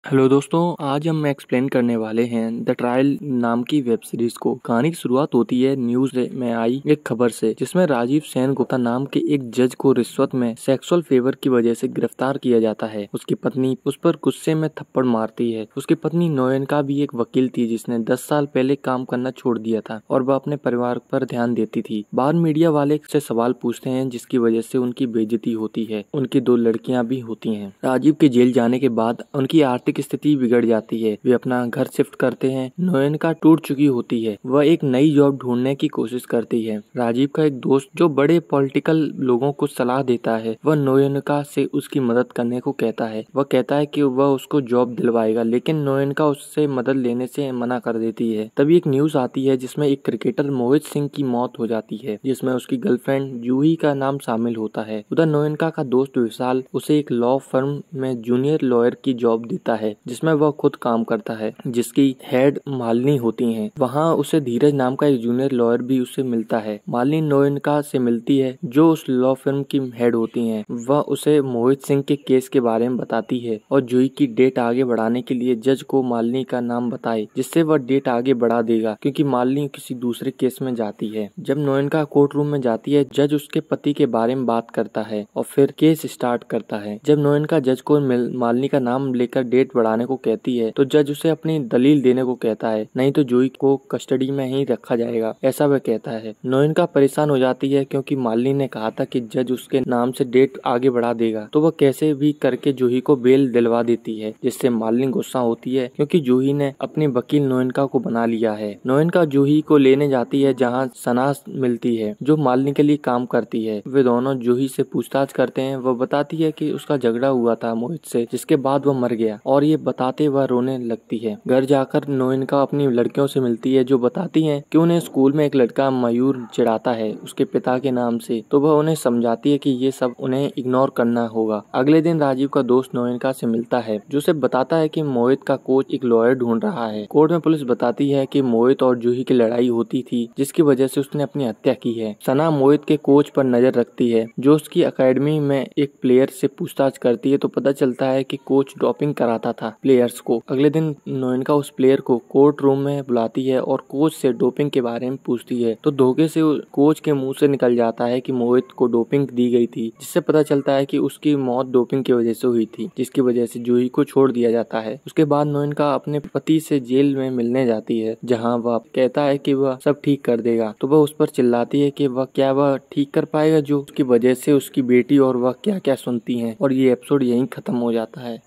Hello दोस्तों, आज हम एक्सप्लेन करने वाले हैं द ट्रायल नाम की वेब सीरीज को। कहानी की शुरुआत होती है न्यूज में आई एक खबर से, जिसमें राजीव सेन गुप्ता नाम के एक जज को रिश्वत में सेक्सुअल फेवर की वजह से गिरफ्तार किया जाता है। उसकी पत्नी उस पर गुस्से में थप्पड़ मारती है। उसकी पत्नी नोएनका भी एक वकील थी जिसने 10 साल पहले काम करना छोड़ दिया था और वह अपने परिवार पर ध्यान देती थी। बाद मीडिया वाले से सवाल पूछते हैं जिसकी वजह से उनकी बेइज्जती होती है। उनकी 2 लड़कियां भी होती हैं। राजीव के जेल जाने के बाद उनकी आर्थिक स्थिति बिगड़ जाती है। वे अपना घर शिफ्ट करते हैं। नोएनका टूट चुकी होती है। वह एक नई जॉब ढूंढने की कोशिश करती है। राजीव का एक दोस्त जो बड़े पॉलिटिकल लोगों को सलाह देता है, वह नोएनका से उसकी मदद करने को कहता है। वह कहता है कि वह उसको जॉब दिलवाएगा, लेकिन नोएनका उससे मदद लेने से मना कर देती है। तभी एक न्यूज आती है जिसमें एक क्रिकेटर मोहित सिंह की मौत हो जाती है, जिसमें उसकी गर्लफ्रेंड जूही का नाम शामिल होता है। उधर नोएनका का दोस्त विशाल उसे एक लॉ फर्म में जूनियर लॉयर की जॉब देता है, जिसमें वह खुद काम करता है, जिसकी हेड मालिनी होती हैं। वहाँ उसे धीरज नाम का एक जूनियर लॉयर भी उससे मिलता है। मालिनी नोएनका से मिलती है जो उस लॉ फर्म की हेड होती हैं। वह उसे मोहित सिंह के केस के बारे में बताती है और जूही की डेट आगे बढ़ाने के लिए जज को मालिनी का नाम बताए, जिससे वह डेट आगे बढ़ा देगा क्योंकि मालिनी किसी दूसरे केस में जाती है। जब नोएनका कोर्ट रूम में जाती है, जज उसके पति के बारे में बात करता है और फिर केस स्टार्ट करता है। जब नोएनका जज को मालिनी का नाम लेकर डेट बढ़ाने को कहती है तो जज उसे अपनी दलील देने को कहता है, नहीं तो जूही को कस्टडी में ही रखा जाएगा, ऐसा वह कहता है। नोएनका परेशान हो जाती है क्योंकि मालिनी ने कहा था कि जज उसके नाम से डेट आगे बढ़ा देगा, तो वह कैसे भी करके जूही को बेल दिलवा देती है, जिससे मालिनी गुस्सा होती है क्योंकि जूही ने अपने वकील नोएनका को बना लिया है। नोएनका जूही को लेने जाती है जहाँ सनास मिलती है जो मालिनी के लिए काम करती है। वे दोनों जूही से पूछताछ करते हैं। वह बताती है कि उसका झगड़ा हुआ था मोहित से, जिसके बाद वह मर गया, और ये बताते वह रोने लगती है। घर जाकर नोएनका अपनी लड़कियों से मिलती है जो बताती हैं कि उन्हें स्कूल में एक लड़का मयूर चिढ़ाता है उसके पिता के नाम से, तो वह उन्हें समझाती है कि ये सब उन्हें इग्नोर करना होगा। अगले दिन राजीव का दोस्त नोएनका से मिलता है जो उसे बताता है कि मोहित का कोच एक लॉयर ढूंढ रहा है। कोर्ट में पुलिस बताती है कि मोहित और जूही की लड़ाई होती थी, जिसकी वजह से उसने अपनी हत्या की है। सना मोहित के कोच पर नजर रखती है जो उसकी अकेडमी में एक प्लेयर से पूछताछ करती है, तो पता चलता है कि कोच डोपिंग कराता था प्लेयर्स को। अगले दिन नोएनका उस प्लेयर को कोर्ट रूम में बुलाती है और कोच से डोपिंग के बारे में पूछती है, तो धोखे से कोच के मुंह से निकल जाता है कि मोहित को डोपिंग दी गई थी, जिससे पता चलता है कि उसकी मौत डोपिंग की वजह से हुई थी, जिसकी वजह से जूही को छोड़ दिया जाता है। उसके बाद नोएनका अपने पति से जेल में मिलने जाती है, जहाँ वह कहता है कि वह सब ठीक कर देगा, तो वह उस पर चिल्लाती है कि वह ठीक कर पाएगा जो उसकी वजह से उसकी बेटी और वह क्या क्या सुनती हैं, और ये एपिसोड यहीं खत्म हो जाता है।